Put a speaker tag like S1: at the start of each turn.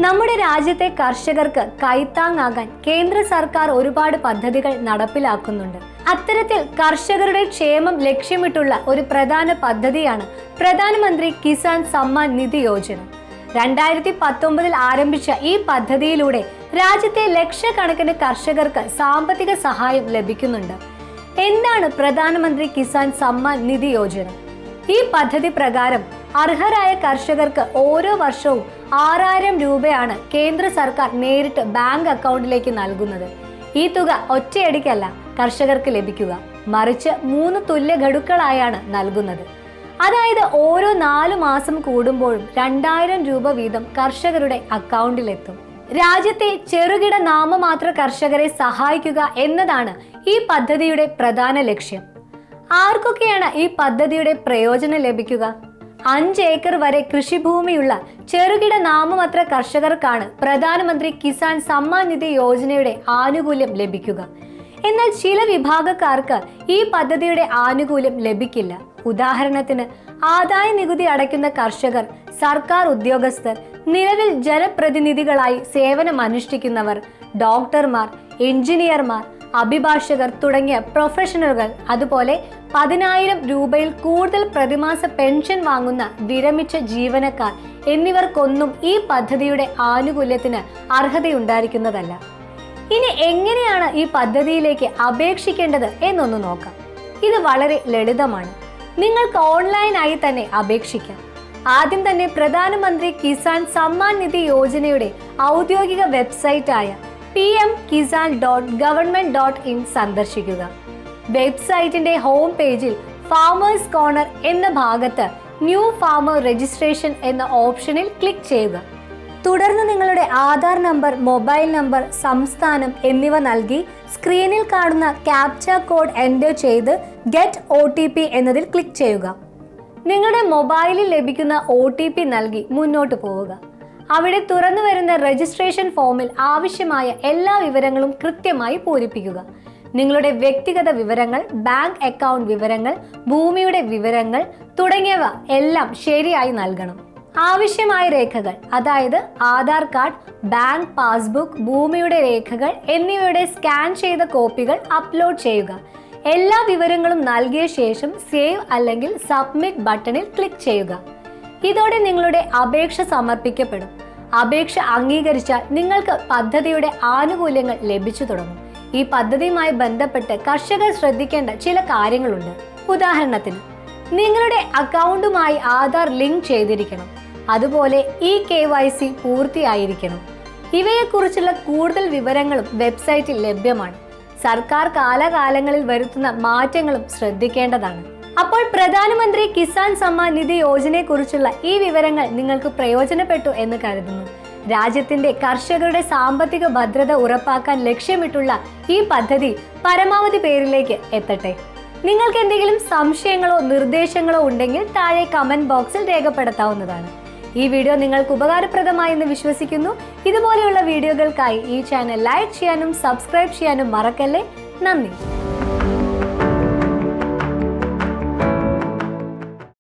S1: നമ്മുടെ രാജ്യത്തെ കർഷകർക്ക് കൈത്താങ്ങാകാൻ കേന്ദ്ര സർക്കാർ ഒരുപാട് പദ്ധതികൾ നടപ്പിലാക്കുന്നുണ്ട്. അത്തരത്തിൽ കർഷകരുടെ ക്ഷേമം ലക്ഷ്യമിട്ടുള്ള ഒരു പ്രധാന പദ്ധതിയാണ് പ്രധാനമന്ത്രി കിസാൻ സമ്മാൻ നിധി യോജന. 2019 ആരംഭിച്ച ഈ പദ്ധതിയിലൂടെ രാജ്യത്തെ ലക്ഷക്കണക്കിന് കർഷകർക്ക് സാമ്പത്തിക സഹായം ലഭിക്കുന്നുണ്ട്. എന്താണ് പ്രധാനമന്ത്രി കിസാൻ സമ്മാൻ നിധി യോജന? ഈ പദ്ധതി പ്രകാരം അർഹരായ കർഷകർക്ക് ഓരോ വർഷവും 6000 രൂപയാണ് കേന്ദ്ര സർക്കാർ നേരിട്ട് ബാങ്ക് അക്കൗണ്ടിലേക്ക് നൽകുന്നത്. ഈ തുക ഒറ്റയടിക്കല്ല കർഷകർക്ക് ലഭിക്കുക, മറിച്ച് 3 തുല്യ ഗഡുക്കളായാണ് നൽകുന്നത്. അതായത് ഓരോ 4 മാസം കൂടുമ്പോഴും 2000 രൂപ വീതം കർഷകരുടെ അക്കൗണ്ടിലെത്തും. രാജ്യത്തെ ചെറുകിട നാമമാത്ര കർഷകരെ സഹായിക്കുക എന്നതാണ് ഈ പദ്ധതിയുടെ പ്രധാന ലക്ഷ്യം. ആർക്കൊക്കെയാണ് ഈ പദ്ധതിയുടെ പ്രയോജനം ലഭിക്കുക? 5 ഏക്കർ വരെ കൃഷിഭൂമിയുള്ള ചെറുകിട നാമമാത്ര കർഷകർക്കാണ് പ്രധാനമന്ത്രി കിസാൻ സമ്മാൻ നിധി യോജനയുടെ ആനുകൂല്യം ലഭിക്കുക. എന്നാൽ ചില വിഭാഗക്കാർക്ക് ഈ പദ്ധതിയുടെ ആനുകൂല്യം ലഭിക്കില്ല. ഉദാഹരണത്തിന് ആദായ നികുതി അടയ്ക്കുന്ന കർഷകർ, സർക്കാർ ഉദ്യോഗസ്ഥർ, നിലവിൽ ജനപ്രതിനിധികളായി സേവനമനുഷ്ഠിക്കുന്നവർ, ഡോക്ടർമാർ, എഞ്ചിനീയർമാർ, അഭിഭാഷകർ തുടങ്ങിയ പ്രൊഫഷണലുകൾ, അതുപോലെ 10,000 രൂപയിൽ കൂടുതൽ പ്രതിമാസ പെൻഷൻ വാങ്ങുന്ന വിരമിച്ച ജീവനക്കാർ എന്നിവർക്കൊന്നും ഈ പദ്ധതിയുടെ ആനുകൂല്യത്തിന് അർഹതയുണ്ടായിരിക്കുന്നതല്ല. ഇനി എങ്ങനെയാണ് ഈ പദ്ധതിയിലേക്ക് അപേക്ഷിക്കേണ്ടത് എന്നൊന്ന് നോക്കാം. ഇത് വളരെ ലളിതമാണ്. നിങ്ങൾക്ക് ഓൺലൈനായി തന്നെ അപേക്ഷിക്കാം. ആദ്യം തന്നെ പ്രധാനമന്ത്രി കിസാൻ സമ്മാൻ നിധി യോജനയുടെ ഔദ്യോഗിക വെബ്സൈറ്റായ pmkisan.government.in സന്ദർശിക്കുക. വെബ്സൈറ്റിന്റെ ഹോം പേജിൽ ഫാമേഴ്സ് കോർണർ എന്ന ഭാഗത്ത് ന്യൂ ഫാമർ രജിസ്ട്രേഷൻ എന്ന ഓപ്ഷനിൽ ക്ലിക്ക് ചെയ്യുക. തുടർന്ന് നിങ്ങളുടെ ആധാർ നമ്പർ, മൊബൈൽ നമ്പർ, സംസ്ഥാനം എന്നിവ നൽകി സ്ക്രീനിൽ കാണുന്ന ക്യാപ്ച കോഡ് എൻ്റർ ചെയ്ത് ഗെറ്റ് OTP എന്നതിൽ ക്ലിക്ക് ചെയ്യുക. നിങ്ങളുടെ മൊബൈലിൽ ലഭിക്കുന്ന OTP നൽകി മുന്നോട്ട് പോവുക. അവിടെ തുറന്നു വരുന്ന രജിസ്ട്രേഷൻ ഫോമിൽ ആവശ്യമായ എല്ലാ വിവരങ്ങളും കൃത്യമായി പൂരിപ്പിക്കുക. നിങ്ങളുടെ വ്യക്തിഗത വിവരങ്ങൾ, ബാങ്ക് അക്കൗണ്ട് വിവരങ്ങൾ, ഭൂമിയുടെ വിവരങ്ങൾ തുടങ്ങിയവ എല്ലാം ശരിയായി നൽകണം. ആവശ്യമായ രേഖകൾ, അതായത് ആധാർ കാർഡ്, ബാങ്ക് പാസ്ബുക്ക്, ഭൂമിയുടെ രേഖകൾ എന്നിവയുടെ സ്കാൻ ചെയ്ത കോപ്പികൾ അപ്ലോഡ് ചെയ്യുക. എല്ലാ വിവരങ്ങളും നൽകിയ ശേഷം സേവ് അല്ലെങ്കിൽ സബ്മിറ്റ് ബട്ടണിൽ ക്ലിക്ക് ചെയ്യുക. ഇതോടെ നിങ്ങളുടെ അപേക്ഷ സമർപ്പിക്കപ്പെടും. അപേക്ഷ അംഗീകരിച്ചാൽ നിങ്ങൾക്ക് പദ്ധതിയുടെ ആനുകൂല്യങ്ങൾ ലഭിച്ചു തുടങ്ങും. ഈ പദ്ധതിയുമായി ബന്ധപ്പെട്ട് കർഷകർ ശ്രദ്ധിക്കേണ്ട ചില കാര്യങ്ങളുണ്ട്. ഉദാഹരണത്തിന്, നിങ്ങളുടെ അക്കൗണ്ടുമായി ആധാർ ലിങ്ക് ചെയ്തിരിക്കണം. അതുപോലെ KYC പൂർത്തിയായിരിക്കണം. ഇവയെക്കുറിച്ചുള്ള കൂടുതൽ വിവരങ്ങളും വെബ്സൈറ്റിൽ ലഭ്യമാണ്. സർക്കാർ കാലാകാലങ്ങളിൽ വരുത്തുന്ന മാറ്റങ്ങളും ശ്രദ്ധിക്കേണ്ടതാണ്. അപ്പോൾ പ്രധാനമന്ത്രി കിസാൻ സമ്മാൻ നിധി യോജനയെക്കുറിച്ചുള്ള ഈ വിവരങ്ങൾ നിങ്ങൾക്ക് പ്രയോജനപ്പെട്ടു എന്ന് കരുതുന്നു. രാജ്യത്തിന്റെ കർഷകരുടെ സാമ്പത്തിക ഭദ്രത ഉറപ്പാക്കാൻ ലക്ഷ്യമിട്ടുള്ള ഈ പദ്ധതി പരമാവധി പേരിലേക്ക് എത്തട്ടെ. നിങ്ങൾക്ക് എന്തെങ്കിലും സംശയങ്ങളോ നിർദ്ദേശങ്ങളോ ഉണ്ടെങ്കിൽ താഴെ കമന്റ് ബോക്സിൽ രേഖപ്പെടുത്താവുന്നതാണ്. ഈ വീഡിയോ നിങ്ങൾക്ക് ഉപകാരപ്രദമായി എന്ന് വിശ്വസിക്കുന്നു. ഇതുപോലെയുള്ള വീഡിയോകൾക്കായി ഈ ചാനൽ ലൈക്ക് ചെയ്യാനും സബ്സ്ക്രൈബ് ചെയ്യാനും മറക്കല്ലേ. നന്ദി.